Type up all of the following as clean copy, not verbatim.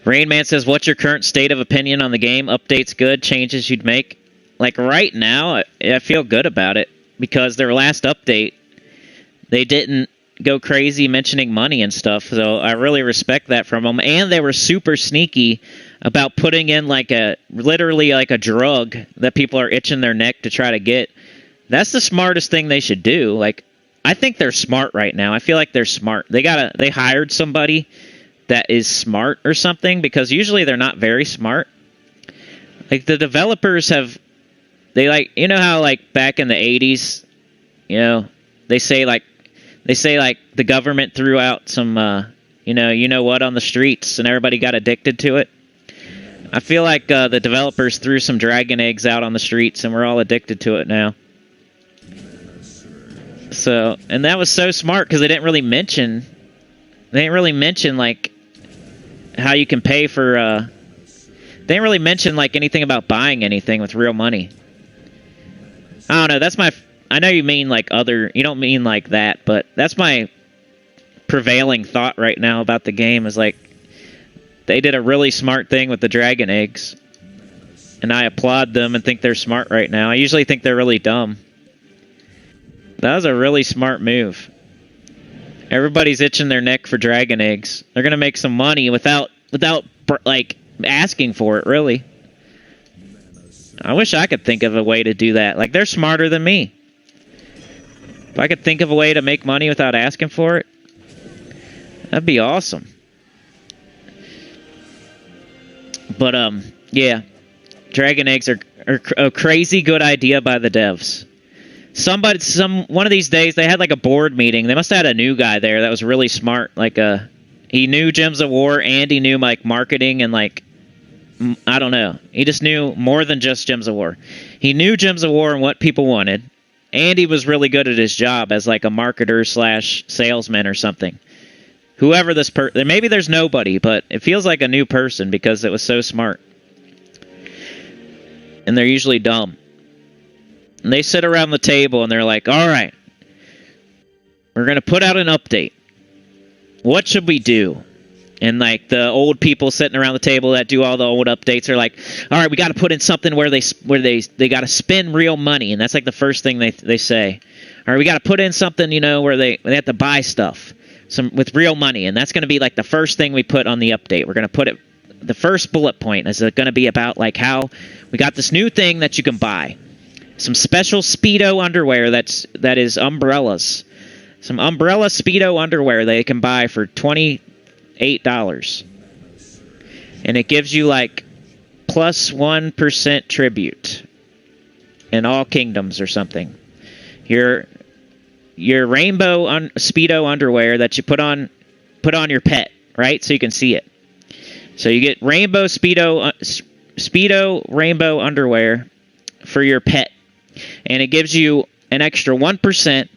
Rain Man says, what's your current state of opinion on the game? Updates good, changes you'd make? Like right now, I feel good about it because their last update, they didn't go crazy mentioning money and stuff. So I really respect that from them. And they were super sneaky about putting in literally like a drug that people are itching their neck to try to get. That's the smartest thing they should do. Like, I think they're smart right now. I feel like they're smart. They hired somebody that is smart or something, because usually they're not very smart. Like the developers have, you know how like back in the 80s, they say the government threw out some you know what on the streets and everybody got addicted to it. I feel like the developers threw some dragon eggs out on the streets and we're all addicted to it now. So, and that was so smart because they didn't really mention like how you can pay for they didn't really mention like anything about buying anything with real money. I don't know, I know you mean like you don't mean like that, but that's my prevailing thought right now about the game is like they did a really smart thing with the dragon eggs. And I applaud them and think they're smart right now. I usually think they're really dumb. That was a really smart move. Everybody's itching their neck for dragon eggs. They're going to make some money without like asking for it, really. I wish I could think of a way to do that. Like, they're smarter than me. If I could think of a way to make money without asking for it, that'd be awesome. But, yeah. Dragon eggs are a crazy good idea by the devs. One of these days, they had like a board meeting. They must have had a new guy there that was really smart. Like, he knew Gems of War and he knew like marketing and like, I don't know. He just knew more than just Gems of War. He knew Gems of War and what people wanted, and he was really good at his job as like a marketer / salesman or something. Whoever this person, maybe there's nobody, but it feels like a new person because it was so smart. And they're usually dumb. And they sit around the table and they're like, all right, we're going to put out an update. What should we do? And like the old people sitting around the table that do all the old updates are like, all right, we got to put in something where they got to spend real money. And that's like the first thing they say. All right, we got to put in something, where they have to buy stuff with real money. And that's going to be like the first thing we put on the update. We're going to put it, the first bullet point is going to be about like how we got this new thing that you can buy. Some special Speedo underwear that is umbrellas. Some umbrella Speedo underwear they can buy for $28. And it gives you like plus 1% tribute in all kingdoms or something. Your rainbow Speedo underwear that you put on your pet, right? So you can see it. So you get rainbow Speedo rainbow underwear for your pet. And it gives you an extra 1%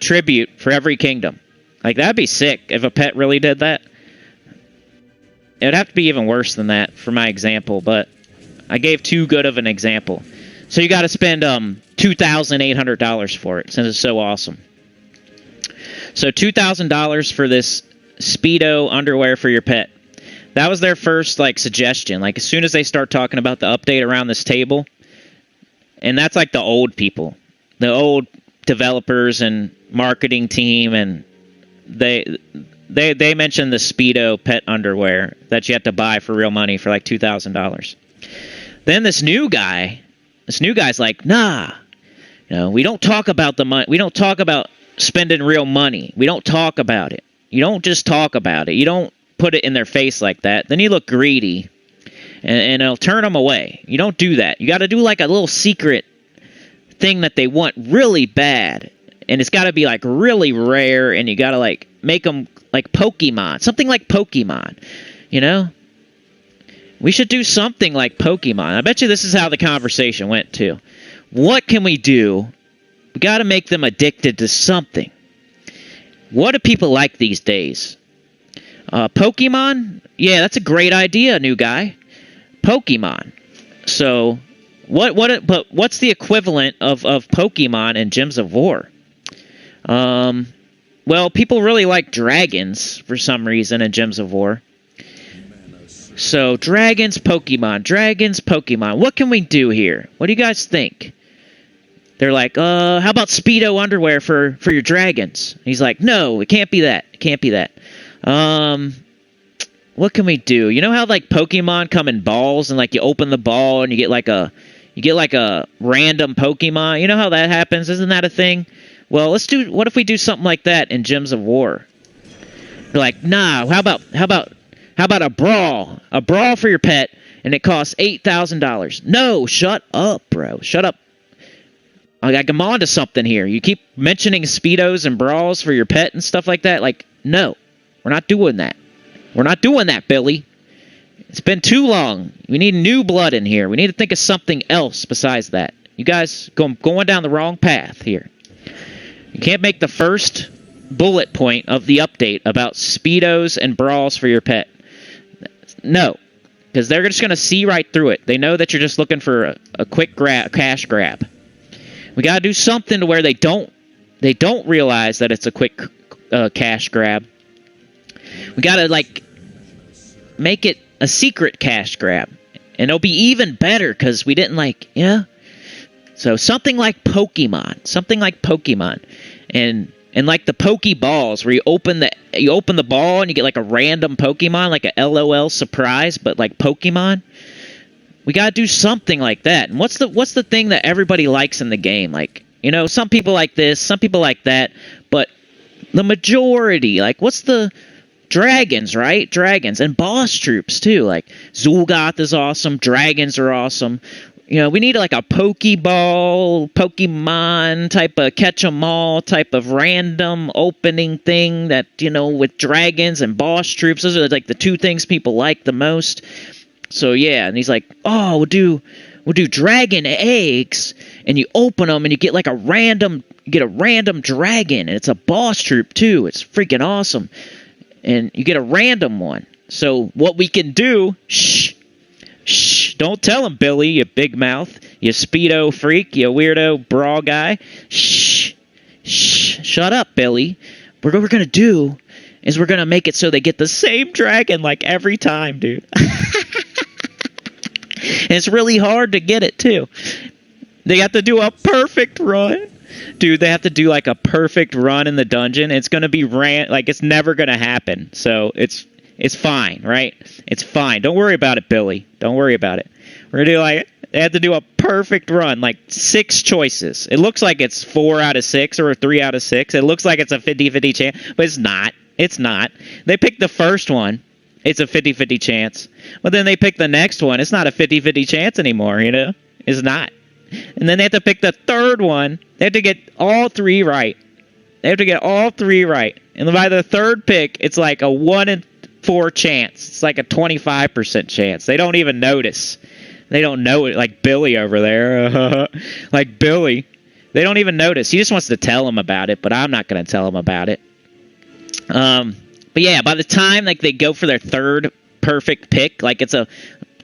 tribute for every kingdom. Like, that'd be sick if a pet really did that. It would have to be even worse than that for my example, but I gave too good of an example. So you got to spend $2,800 for it since it's so awesome. So $2,000 for this Speedo underwear for your pet. That was their first like suggestion. Like, as soon as they start talking about the update around this table, and that's like the old people, the old developers and marketing team, and they mentioned the Speedo pet underwear that you have to buy for real money for like $2,000. Then this new guy's like, nah, we don't talk about the money. We don't talk about spending real money. We don't talk about it. You don't just talk about it. You don't put it in their face like that. Then you look greedy. And it'll turn them away. You don't do that. You got to do like a little secret thing that they want really bad. And it's got to be like really rare. And you got to like make them like Pokemon. Something like Pokemon. We should do something like Pokemon. I bet you this is how the conversation went too. What can we do? We got to make them addicted to something. What do people like these days? Pokemon? Yeah, that's a great idea, new guy. Pokemon. So, what's the equivalent of Pokemon in Gems of War? Well, people really like dragons for some reason in Gems of War. So, dragons, Pokemon. What can we do here? What do you guys think? They're like, how about Speedo underwear for your dragons? And he's like, no, it can't be that. It can't be that. What can we do? You know how like Pokemon come in balls and like you open the ball and you get like a random Pokemon? You know how that happens? Isn't that a thing? Well, what if we do something like that in Gyms of War? They're like, nah, how about a brawl? A brawl for your pet and it costs $8,000. No, shut up, bro. Shut up. I'm on to something here. You keep mentioning Speedos and brawls for your pet and stuff like that. Like, no, we're not doing that. We're not doing that, Billy. It's been too long. We need new blood in here. We need to think of something else besides that. You guys going down the wrong path here. You can't make the first bullet point of the update about Speedos and brawls for your pet. No, because they're just going to see right through it. They know that you're just looking for a quick cash grab. We got to do something to where they don't realize that it's a quick cash grab. We got to like make it a secret cash grab. And it'll be even better because we didn't So something like Pokemon. And like the Pokeballs where you open the ball and you get like a random Pokemon, like a LOL surprise, but like Pokemon. We got to do something like that. And what's the thing that everybody likes in the game? Like, you know, some people like this, some people like that, but the majority, like what's the dragons, right? Dragons and boss troops too. Like Zul'Goth is awesome, dragons are awesome. You know, we need like a Pokeball, Pokemon type of catch 'em all type of random opening thing that, you know, with dragons and boss troops. Those are like the two things people like the most. So yeah, and he's like, oh, we'll do dragon eggs, and you open them and you get like a random dragon, and it's a boss troop too. It's freaking awesome, and you get a random one. So what we can do, shh, don't tell him, Billy, you big mouth, you Speedo freak, you weirdo brawl guy. Shh, shut up, Billy. What we're gonna do is we're gonna make it so they get the same dragon like every time, dude. And it's really hard to get it, too. They have to do a perfect run. Dude, they have to do, like, a perfect run in the dungeon. It's going to be like, it's never going to happen. So, it's fine, right? It's fine. Don't worry about it, Billy. Don't worry about it. We're going to do, like, they have to do a perfect run, like 6 choices. It looks like it's 4 out of 6 or 3 out of 6. It looks like it's a 50-50 chance, but it's not. It's not. They picked the first one. It's a 50-50 chance. But then they pick the next one. It's not a 50-50 chance anymore, you know? It's not. And then they have to pick the third one. They have to get all 3 right. And by the third pick, it's like a 1 in 4 chance. It's like a 25% chance. They don't even notice. They don't know it. Like Billy over there. Like Billy. They don't even notice. He just wants to tell them about it, but I'm not going to tell them about it. But yeah, by the time like they go for their third perfect pick, like it's a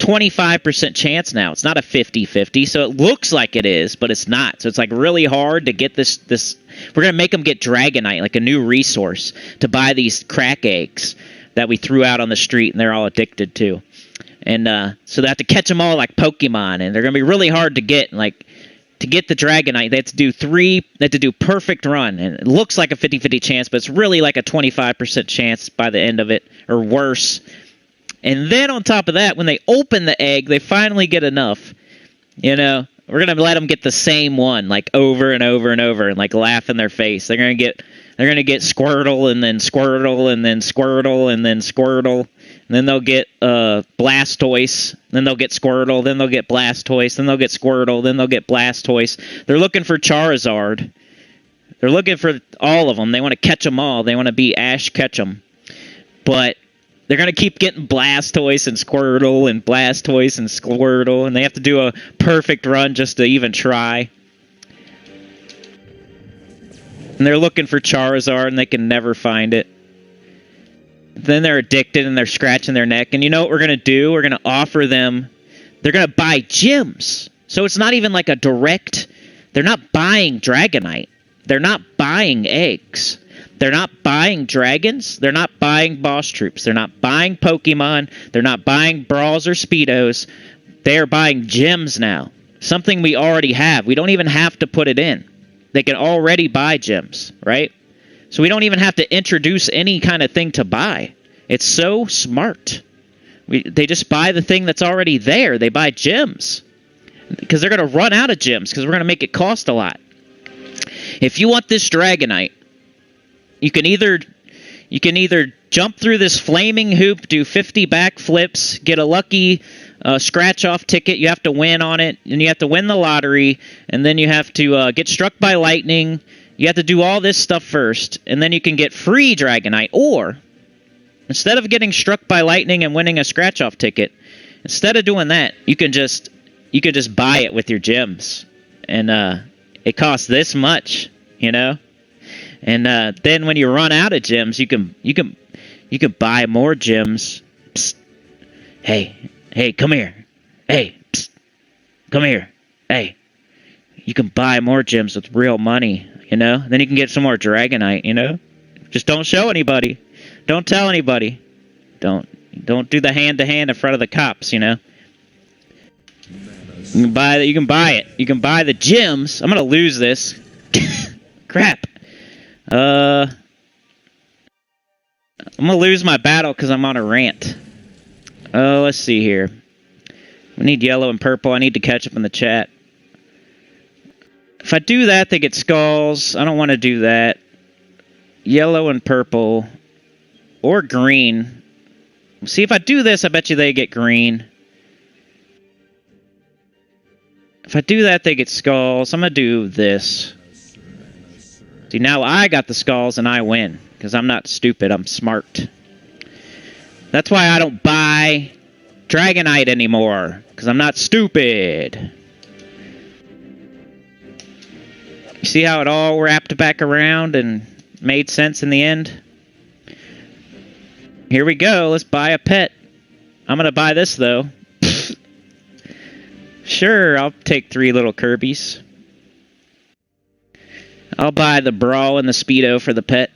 25% chance now. It's not a 50-50, so it looks like it is, but it's not. So it's like really hard to get this. We're going to make them get dragonite, like a new resource, to buy these crack eggs that we threw out on the street and they're all addicted to. And so they have to catch them all like Pokemon, and they're going to be really hard to get. Like, to get the dragonite, they have to do 3. They have to do perfect run, and it looks like a 50-50 chance, but it's really like a 25% chance by the end of it, or worse. And then on top of that, when they open the egg, they finally get enough. You know, we're gonna let them get the same one, like over and over and over, and like laugh in their face. They're gonna get Squirtle, and then Squirtle, and then Squirtle, and then Squirtle. And then they'll get Blastoise. Then they'll get Squirtle. Then they'll get Blastoise. Then they'll get Squirtle. Then they'll get Blastoise. They're looking for Charizard. They're looking for all of them. They want to catch them all. They want to be Ash Ketchum. But they're going to keep getting Blastoise and Squirtle and Blastoise and Squirtle. And they have to do a perfect run just to even try. And they're looking for Charizard, and they can never find it. Then they're addicted, and they're scratching their neck. And you know what we're going to do? We're going to offer them... They're going to buy gems. So it's not even like a direct... They're not buying dragonite. They're not buying eggs. They're not buying dragons. They're not buying boss troops. They're not buying Pokemon. They're not buying Brawls or Speedos. They're buying gems now. Something we already have. We don't even have to put it in. They can already buy gems, right? So we don't even have to introduce any kind of thing to buy. It's so smart. They just buy the thing that's already there. They buy gems. Because they're going to run out of gems. Because we're going to make it cost a lot. If you want this dragonite, you can either jump through this flaming hoop, do 50 backflips, get a lucky scratch-off ticket. You have to win on it, and you have to win the lottery, and then you have to get struck by lightning. You have to do all this stuff first, and then you can get free dragonite. Or, instead of getting struck by lightning and winning a scratch-off ticket, instead of doing that, you could just buy it with your gems, and it costs this much, you know. And then when you run out of gems, you can buy more gems. Psst. Hey, come here. Hey, psst. Come here. Hey, you can buy more gems with real money, you know. Then you can get some more dragonite, you know. Just don't show anybody. Don't tell anybody. Don't do the hand-to-hand in front of the cops, you know. You can buy it. You can buy the gems. I'm gonna lose this. Crap. I'm gonna lose my battle because I'm on a rant. Let's see here. We need yellow and purple. I need to catch up in the chat. If I do that, they get skulls. I don't want to do that. Yellow and purple. Or green. See, if I do this, I bet you they get green. If I do that, they get skulls. I'm going to do this. See, now I got the skulls and I win. Because I'm not stupid. I'm smart. That's why I don't buy dragonite anymore. Because I'm not stupid. You see how it all wrapped back around and made sense in the end? Here we go. Let's buy a pet. I'm going to buy this, though. Sure, I'll take 3 little Kirby's. I'll buy the Brawl and the Speedo for the pet.